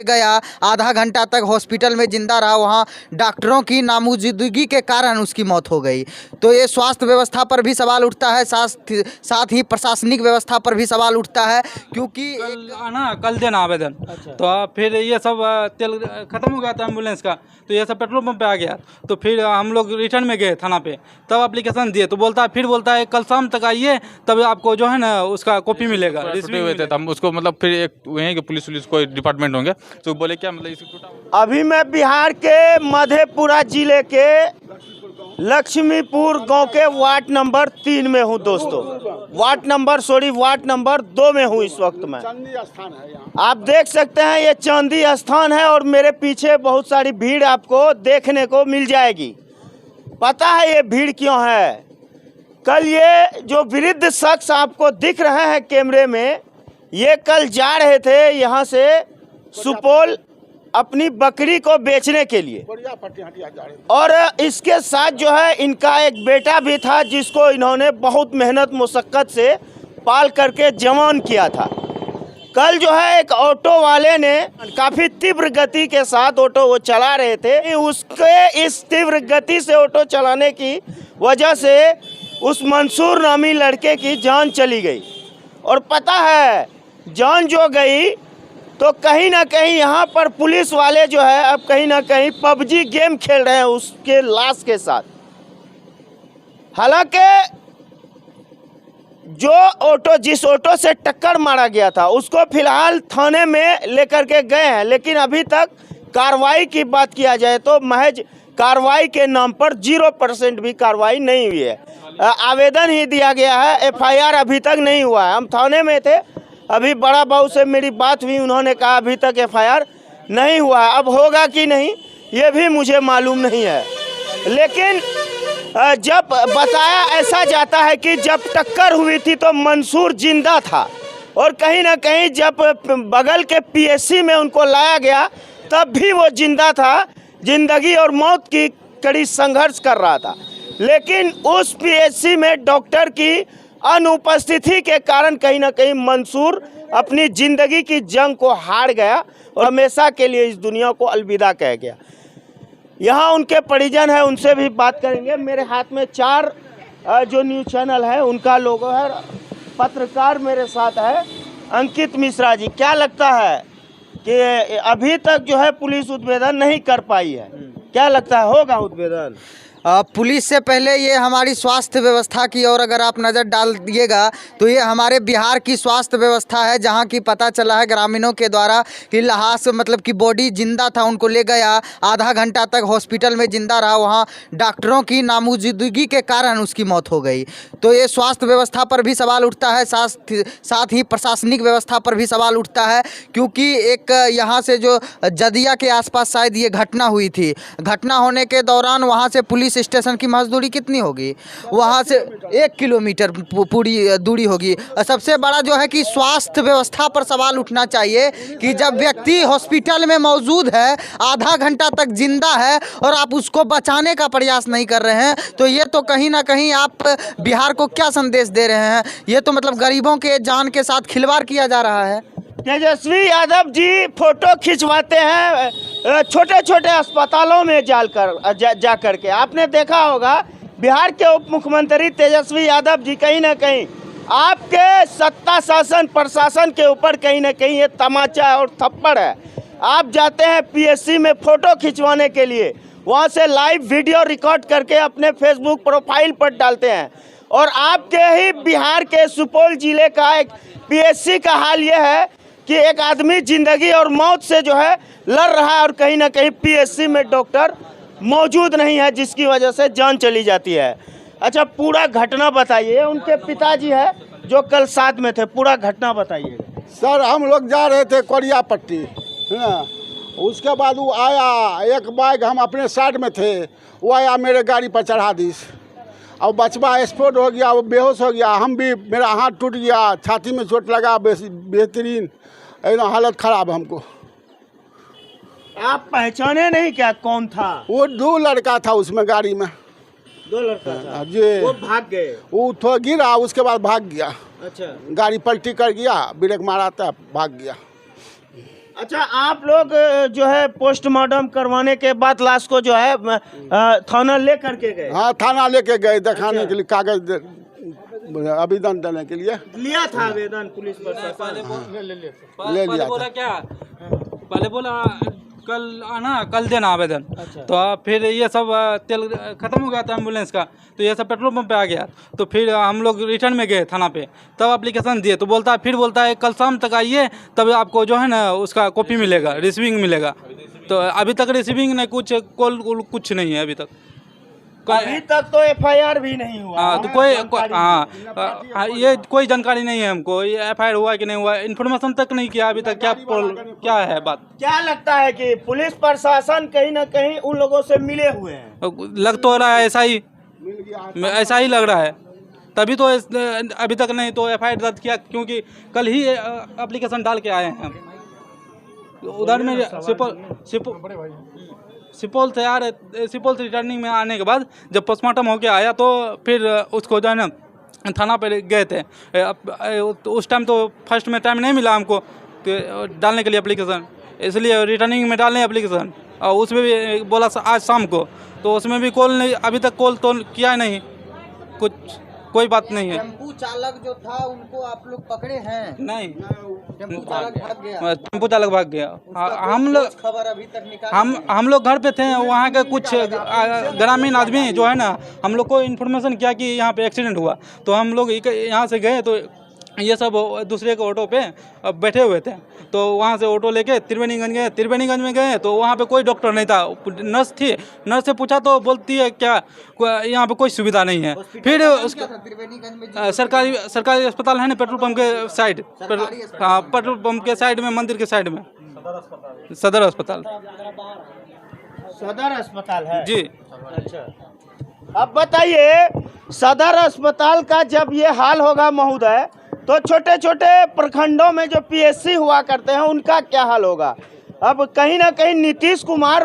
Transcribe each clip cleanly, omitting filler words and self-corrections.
गया, आधा घंटा तक हॉस्पिटल में जिंदा रहा, वहाँ डॉक्टरों की नामौजूदगी के कारण उसकी मौत हो गई। तो ये स्वास्थ्य व्यवस्था पर भी सवाल उठता है, साथ ही प्रशासनिक व्यवस्था पर भी सवाल उठता है, क्योंकि कल देना आवेदन। अच्छा। तो फिर ये सब तेल खत्म हो गया था एम्बुलेंस का, तो ये सब पेट्रोल पंप पे आ गया। तो फिर हम लोग रिटर्न में गए थाना पे, तब एप्लीकेशन दिए, तो बोलता है कल शाम तक आइए, तब आपको जो है ना उसका कॉपी मिलेगा। छुट्टे हुए थे तो हम उसको मतलब फिर एक वहीं के पुलिस कोई डिपार्टमेंट होंगे तो बोले क्या मतलब इसको टूटा। अभी मैं बिहार के मधेपुरा जिले के लक्ष्मीपुर गांव के वार्ड नंबर 3 में हूं दोस्तों। वार्ड नंबर 2 में हूं इस वक्त मैं। आप देख सकते हैं ये चांदी स्थान है और मेरे पीछे बहुत सारी भीड़ आपको देखने को मिल जाएगी। पता है ये भीड़ क्यों है? कल ये जो वृद्ध शख्स आपको दिख रहे हैं कैमरे में, ये कल जा रहे थे यहाँ से सुपौल अपनी बकरी को बेचने के लिए, और इसके साथ जो है इनका एक बेटा भी था जिसको इन्होंने बहुत मेहनत मुशक्कत से पाल करके जवान किया था। कल जो है एक ऑटो वाले ने काफ़ी तीव्र गति के साथ ऑटो वो चला रहे थे, उसके इस तीव्र गति से ऑटो चलाने की वजह से उस मंसूर नामी लड़के की जान चली गई। और पता है जान जो गई तो कहीं ना कहीं यहाँ पर पुलिस वाले जो है अब कहीं ना कहीं पबजी गेम खेल रहे हैं उसके लाश के साथ। हालांकि जिस ऑटो से टक्कर मारा गया था उसको फिलहाल थाने में लेकर के गए हैं, लेकिन अभी तक कार्रवाई की बात किया जाए तो महज कार्रवाई के नाम पर 0% भी कार्रवाई नहीं हुई है। आवेदन ही दिया गया है, FIR अभी तक नहीं हुआ है। हम थाने में थे, अभी बड़ा बाबू से मेरी बात हुई, उन्होंने कहा अभी तक FIR नहीं हुआ है। अब होगा कि नहीं ये भी मुझे मालूम नहीं है, लेकिन जब बताया ऐसा जाता है कि जब टक्कर हुई थी तो मंसूर जिंदा था, और कहीं ना कहीं जब बगल के PSC में उनको लाया गया तब भी वो जिंदा था, जिंदगी और मौत की कड़ी संघर्ष कर रहा था। लेकिन उस PSC में डॉक्टर की अनुपस्थिति के कारण कहीं ना कहीं मंसूर अपनी जिंदगी की जंग को हार गया और हमेशा के लिए इस दुनिया को अलविदा कह गया। यहाँ उनके परिजन है, उनसे भी बात करेंगे। मेरे हाथ में 4 जो न्यूज़ चैनल है उनका लोगो है। पत्रकार मेरे साथ है अंकित मिश्रा जी। क्या लगता है कि अभी तक जो है पुलिस उद्भेदन नहीं कर पाई है, क्या लगता है होगा उद्भेदन? पुलिस से पहले ये हमारी स्वास्थ्य व्यवस्था की ओर अगर आप नज़र डाल दिएगा तो ये हमारे बिहार की स्वास्थ्य व्यवस्था है, जहाँ की पता चला है ग्रामीणों के द्वारा कि लाश मतलब कि बॉडी जिंदा था, उनको ले गया, आधा घंटा तक हॉस्पिटल में जिंदा रहा, वहाँ डॉक्टरों की नामौजूदगी के कारण उसकी मौत हो गई। तो ये स्वास्थ्य व्यवस्था पर भी सवाल उठता है, साथ ही प्रशासनिक व्यवस्था पर भी सवाल उठता है, क्योंकि एक यहाँ से जो जदिया के आसपास शायद ये घटना हुई थी, घटना होने के दौरान वहाँ से पुलिस स्टेशन की मजदूरी कितनी होगी? वहाँ से 1 किलोमीटर पूरी दूरी होगी। सबसे बड़ा जो है कि स्वास्थ्य व्यवस्था पर सवाल उठना चाहिए कि जब व्यक्ति हॉस्पिटल में मौजूद है, आधा घंटा तक जिंदा है और आप उसको बचाने का प्रयास नहीं कर रहे हैं, तो ये तो कहीं ना कहीं आप बिहार को क्या संदेश दे रहे हैं? ये तो मतलब गरीबों के जान के साथ खिलवाड़ किया जा रहा है। तेजस्वी यादव जी फोटो खिंचवाते हैं छोटे छोटे अस्पतालों में जा करके। आपने देखा होगा बिहार के उप मुख्यमंत्री तेजस्वी यादव जी कहीं ना कहीं आपके सत्ता शासन प्रशासन के ऊपर कहीं ना कहीं ये तमाचा और थप्पड़ है। आप जाते हैं PSC में फ़ोटो खिंचवाने के लिए, वहाँ से लाइव वीडियो रिकॉर्ड करके अपने फेसबुक प्रोफाइल पर डालते हैं, और आपके ही बिहार के सुपौल जिले का एक PSC का हाल ये है कि एक आदमी जिंदगी और मौत से जो है लड़ रहा है, और कहीं ना कहीं PSC में डॉक्टर मौजूद नहीं है, जिसकी वजह से जान चली जाती है। अच्छा, पूरा घटना बताइए। उनके पिताजी है जो कल साथ में थे, पूरा घटना बताइए। सर हम लोग जा रहे थे कोरिया पट्टी, है ना, उसके बाद वो आया, एक बाइक, हम अपने साइड में थे, वो आया मेरे गाड़ी पर चढ़ा दी, और बचवा एक्सपोर्ट हो गया, वो बेहोश हो गया। हम भी, मेरा हाथ टूट गया, छाती में चोट लगा, बेहतरीन एकदम हालत खराब हमको। आप पहचाने नहीं क्या कौन था? वो 2 लड़का था उसमें, गाड़ी में 2 लड़का था जी। वो भाग गए? वो थोड़ा गिरा, उसके बाद भाग गया। अच्छा, गाड़ी पलटी कर गया, ब्रेक मारा था, भाग गया। अच्छा, आप लोग जो है पोस्टमार्टम करवाने के बाद लाश को जो है थाना ले करके गए? हाँ, थाना लेके गए दिखाने के लिए, कागज आवेदन देने के लिए लिया था आवेदन पुलिस प्रशासन? ले लिया बोला क्या, पहले बोला कल आना, कल देना आवेदन। अच्छा। तो फिर ये सब तेल खत्म हो गया था एम्बुलेंस का, तो ये सब पेट्रोल पंप पे आ गया। तो फिर हम लोग रिटर्न में गए थाना पे, तब एप्लीकेशन दिए तो बोलता है कल शाम तक आइए, तब आपको जो है ना उसका कॉपी मिलेगा, रिसीविंग मिलेगा। तो अभी तक रिसीविंग नहीं, कुछ कॉल कुछ नहीं है अभी तक। अभी तक तो FIR भी नहीं हुआ। हाँ, तो ये कोई जानकारी नहीं है हमको, ये FIR हुआ कि नहीं हुआ, इन्फॉर्मेशन तक नहीं किया अभी तक। क्या है बात? क्या लगता है कि पुलिस प्रशासन कहीं ना कहीं उन लोगों से मिले हुए हैं? लग तो रहा है ऐसा ही लग रहा है, तभी तो अभी तक नहीं तो FIR दर्ज किया, क्योंकि कल ही एप्लीकेशन डाल के आए हैं हम। उधर में सुपौल से रिटर्निंग में आने के बाद जब पोस्टमार्टम होके आया तो फिर उसको जो है ना थाना पे गए थे। तो उस टाइम तो फर्स्ट में टाइम नहीं मिला हमको डालने के लिए एप्लीकेशन, इसलिए रिटर्निंग में डालने एप्लीकेशन। और उसमें भी बोला आज शाम को, तो उसमें भी कॉल नहीं, अभी तक कॉल तो किया नहीं, कोई बात नहीं है। टेम्पू चालक जो था उनको आप लोग पकड़े हैं? नहीं, टेम्पू चालक भाग गया। टेम्पो चालक भाग गया। हम लोग खबर अभी तक निकाल हम लोग घर पे थे, वहाँ के कुछ ग्रामीण आदमी जो है ना, हम लोग को इन्फॉर्मेशन किया कि यहाँ पे एक्सीडेंट हुआ, तो हम लोग यहाँ से गए। तो ये सब दूसरे के ऑटो पे बैठे हुए थे, तो वहाँ से ऑटो लेके त्रिवेणीगंज में गए। तो वहाँ पे कोई डॉक्टर नहीं था, नर्स थी। नर्स से पूछा तो बोलती है क्या यहाँ पे कोई सुविधा नहीं है। फिर उसका सरकारी अस्पताल है ना, पेट्रोल पंप के साइड, हाँ पेट्रोल पंप के साइड में, मंदिर के साइड में सदर अस्पताल है जी। अच्छा, अब बताइए, सदर अस्पताल का जब ये हाल होगा महोदय, तो छोटे छोटे प्रखंडों में जो PSC हुआ करते हैं उनका क्या हाल होगा? अब कहीं ना कहीं नीतीश कुमार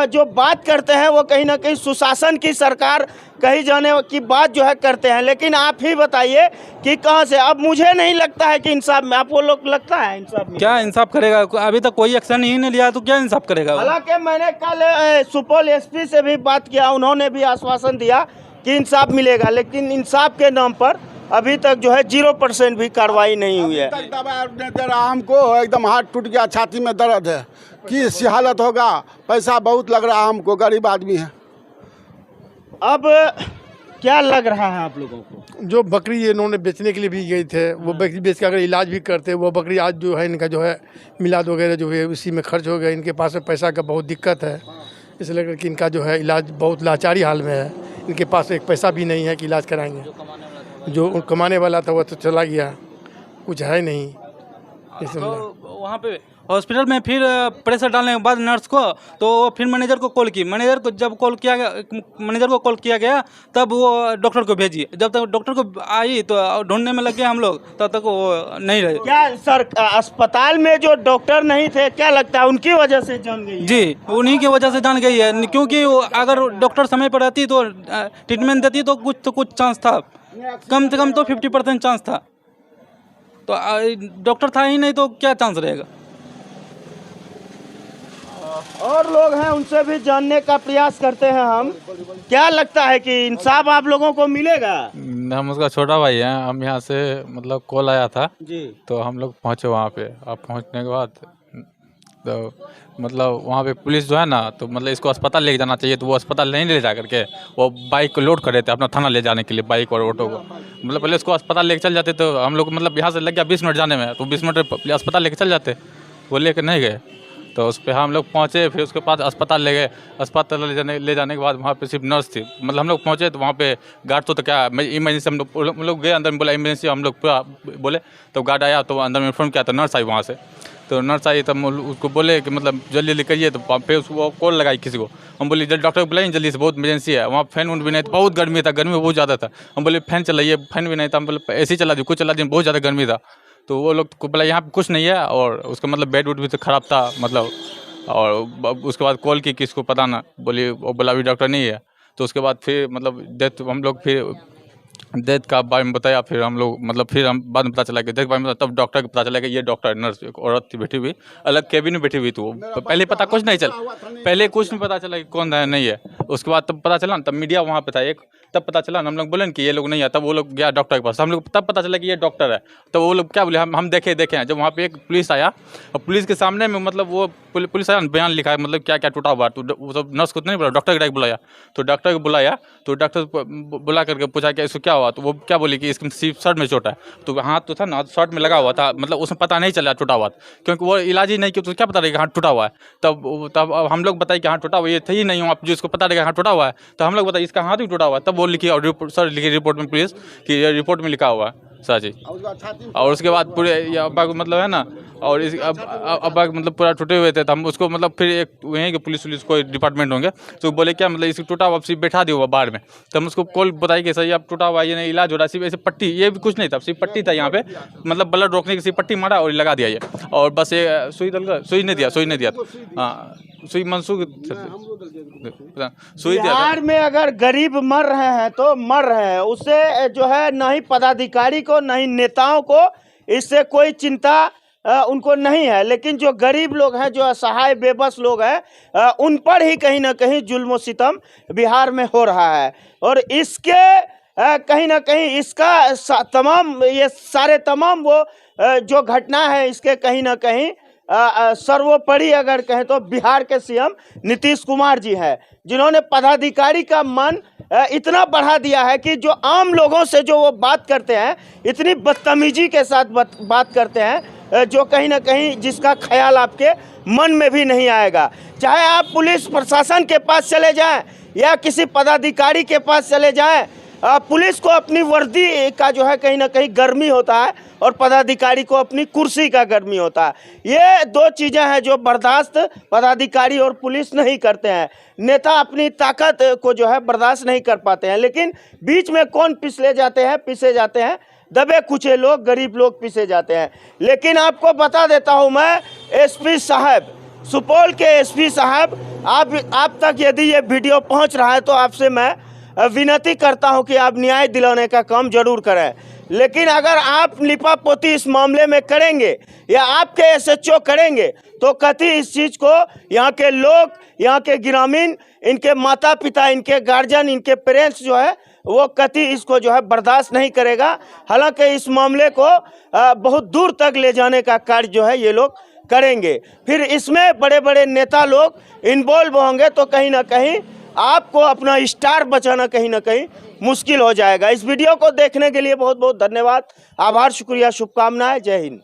जो बात करते हैं वो कहीं ना कहीं सुशासन की सरकार कही जाने की बात जो है करते हैं, लेकिन आप ही बताइए कि कहां से? अब मुझे नहीं लगता है कि इंसाफ में, आपको लोग लगता है इंसाफ में? क्या इंसाफ करेगा? अभी तक कोई एक्शन ही नहीं लिया तो क्या इंसाफ करेगा? हालांकि मैंने कल सुपौल SP से भी बात किया, उन्होंने भी आश्वासन दिया कि इंसाफ मिलेगा, लेकिन इंसाफ के नाम पर अभी तक जो है 0% भी कार्रवाई नहीं हुई है। तक दवा नहीं दे रहा हमको, एकदम हाथ टूट गया, छाती में दर्द है, किस हालत होगा, पैसा बहुत लग रहा हमको, गरीब आदमी है। अब क्या लग रहा है आप लोगों को? जो बकरी इन्होंने बेचने के लिए भी गए थे, वो बकरी बेच के अगर इलाज भी करते, वो बकरी आज जो है इनका जो है मिलाद वगैरह जो है उसी में खर्च हो गया। इनके पास में पैसा का बहुत दिक्कत है, इसलिए करके इनका जो है इलाज बहुत लाचारी हाल में है। इनके पास एक पैसा भी नहीं है कि इलाज कराएंगे। जो कमाने वाला था वो तो चला गया, कुछ है नहीं। तो वहाँ पे हॉस्पिटल में फिर प्रेशर डालने के बाद नर्स को, तो फिर मैनेजर को कॉल की। मैनेजर को जब कॉल किया गया तब वो डॉक्टर को भेजी। जब तक डॉक्टर को आई तो ढूंढने में लग गए हम लोग, तब तक वो नहीं रहे। क्या सर अस्पताल में जो डॉक्टर नहीं थे, क्या लगता है उनकी वजह से जान गई? जी, उन्हीं की वजह से जान गई है, क्योंकि अगर डॉक्टर समय पर रहती तो ट्रीटमेंट देती तो कुछ चांस था, कम से कम तो 50% चांस था। तो डॉक्टर था ही नहीं तो क्या चांस रहेगा? और लोग हैं, उनसे भी जानने का प्रयास करते हैं हम। क्या लगता है कि इंसाफ आप लोगों को मिलेगा? हम उसका छोटा भाई हैं। हम यहाँ से मतलब कॉल आया था जी, तो हम लोग पहुँचे वहाँ पे। अब पहुँचने के बाद तो मतलब वहाँ पे पुलिस जो है ना, तो मतलब इसको अस्पताल लेके जाना चाहिए, तो वो अस्पताल नहीं ले जा करके वो बाइक को लोड कर रहे थे अपना थाना ले जाने के लिए, बाइक और ऑटो को। मतलब पहले इसको अस्पताल लेके चल जाते, तो हम लोग मतलब यहाँ से लग गया 20 मिनट जाने में, तो 20 मिनट अस्पताल लेके चल जाते, वो लेके नहीं गए। तो उस पर हम लोग पहुँचे, फिर उसके बाद अस्पताल ले गए। अस्पताल ले जाने के बाद वहाँ पे सिर्फ नर्स थी। मतलब हम लोग पहुँचे तो वहाँ पे गार्ड तो क्या इमरजेंसी, हम लोग गए अंदर में, बोला इमरजेंसी, हम लोग पूरा बोले, तो गार्ड आया तो अंदर में इन्फॉर्म किया, तो नर्स आई वहाँ से। तो नर्स आई तब उसको बोले कि मतलब जल्दी करिए, तो फिर उसको कॉल लगाई किसी को। हम बोले जल्दी डॉक्टर को बुलाइए जल्दी से, बहुत इमरजेंसी है। वहाँ फैन भी नहीं था, बहुत गर्मी था, गर्मी बहुत ज़्यादा था। हम बोले फैन चलाइए, फैन भी नहीं था। हम बोले AC चला दी, कुछ चला दी, बहुत ज़्यादा गर्मी था। तो वो लोग को बोला यहाँ पे कुछ नहीं है, और उसका मतलब बेड वुड भी तो ख़राब था मतलब। और उसके बाद कॉल की किसको पता ना, बोली वो बोला अभी डॉक्टर नहीं है। तो उसके बाद फिर मतलब डेथ, हम लोग फिर डेथ का बारे में बताया, फिर हम लोग मतलब फिर हम बाद में पता चला कि डेथ के बारे में, तब डॉक्टर को पता चला कि ये डॉक्टर नर्स एक औरत थी बैठी हुई, अलग केबिन में बैठी हुई थी वो। पहले पता कुछ नहीं चला, पहले कुछ नहीं पता चला कि कौन है नहीं है। उसके बाद तब पता चला ना, तब मीडिया वहाँ पे था एक, तब पता चला ना, हम लोग बोले कि ये लोग नहीं है, तब वो लोग गया डॉक्टर के पास, हम लोग तब पता चला कि ये डॉक्टर है। तब वो लोग क्या बोले, हम देखे हैं। जब वहाँ पे एक पुलिस आया और पुलिस के सामने में मतलब वो पुलिस आया, बयान लिखा है मतलब क्या क्या टूटा हुआ, तो वो सब नर्स को नहीं बोला, डॉक्टर को डायरेक्ट बुलाया। तो डॉक्टर को बुलाया तो डॉक्टर बुला करके पूछा कि इसको क्या हुआ, तो वो क्या बोली कि इसके सिर्फ शर्ट में चोट है। तो हाथ तो था ना, शर्ट में लगा हुआ था, मतलब उसमें पता नहीं चला टूटा हुआ, क्योंकि वो इलाज ही नहीं किया, तो क्या पता रहेगा हाथ टूटा हुआ है। तब हम लोग बताए कि हाथ टूटा हुआ, ये थे ही नहीं आप जिसको पता रहेगा हाथ टूटा हुआ है, तो हम लोग बताइए इसका हाथ भी टूटा हुआ है। तब वो लिखी और सर लिखी रिपोर्ट में पुलिस कि ये रिपोर्ट में लिखा हुआ है सर जी। और उसके बाद पूरे अब्बा को मतलब है ना, और इस अब्बा मतलब पूरा टूटे हुए थे, तो हम उसको मतलब फिर एक वहीं के पुलिस कोई डिपार्टमेंट होंगे तो बोले क्या मतलब इसको टूटा हुआ सिर्फ बैठा दिया हुआ बाहर में। तो हम उसको कॉल बताई कि सर अब टूटा हुआ ये नहीं इलाज हो रहा है, सिर्फ ऐसे पट्टी, ये भी कुछ नहीं था, सिर्फ पट्टी था यहाँ पे, मतलब ब्लड रोकने की सिर्फ पट्टी मारा और लगा दिया ये, और बस ये सुई नहीं दिया हाँ, सुई मनसूख सुई दिया। बिहार में अगर गरीब मर रहे हैं तो मर रहे हैं, उससे जो है न ही पदाधिकारी को न ही नेताओं को इससे कोई चिंता उनको नहीं है। लेकिन जो गरीब लोग हैं, जो असहाय बेबस लोग हैं, उन पर ही कहीं ना कहीं जुल्म सितम बिहार में हो रहा है। और इसके कहीं ना कहीं इसका तमाम ये सारे तमाम वो जो घटना है, इसके कहीं ना कहीं सर्वोपरि अगर कहें तो बिहार के सीएम नीतीश कुमार जी हैं, जिन्होंने पदाधिकारी का मन इतना बढ़ा दिया है कि जो आम लोगों से जो वो बात करते हैं, इतनी बदतमीजी के साथ बात करते हैं, जो कहीं ना कहीं जिसका ख्याल आपके मन में भी नहीं आएगा। चाहे आप पुलिस प्रशासन के पास चले जाएं या किसी पदाधिकारी के पास चले जाएं, पुलिस को अपनी वर्दी का जो है कहीं ना कहीं गर्मी होता है और पदाधिकारी को अपनी कुर्सी का गर्मी होता है। ये दो चीज़ें हैं जो बर्दाश्त पदाधिकारी और पुलिस नहीं करते हैं। नेता अपनी ताकत को जो है बर्दाश्त नहीं कर पाते हैं, लेकिन बीच में कौन पीसे जाते हैं, दबे कुचे लोग, गरीब लोग पीसे जाते हैं। लेकिन आपको बता देता हूँ मैं, एसपी साहब, सुपौल के एसपी साहब, आप तक यदि ये वीडियो पहुँच रहा है तो आपसे मैं विनती करता हूं कि आप न्याय दिलाने का काम जरूर करें। लेकिन अगर आप लिपापोती इस मामले में करेंगे या आपके एसएचओ करेंगे तो कतई इस चीज़ को यहाँ के लोग, यहाँ के ग्रामीण, इनके माता पिता, इनके गार्जियन, इनके पेरेंट्स जो है वो कतई इसको जो है बर्दाश्त नहीं करेगा। हालांकि इस मामले को बहुत दूर तक ले जाने का कार्य जो है ये लोग करेंगे। फिर इसमें बड़े बड़े नेता लोग इन्वॉल्व होंगे तो कहीं ना कहीं आपको अपना स्टार बचाना कहीं ना कहीं मुश्किल हो जाएगा। इस वीडियो को देखने के लिए बहुत बहुत धन्यवाद, आभार, शुक्रिया, शुभकामनाएं। जय हिंद।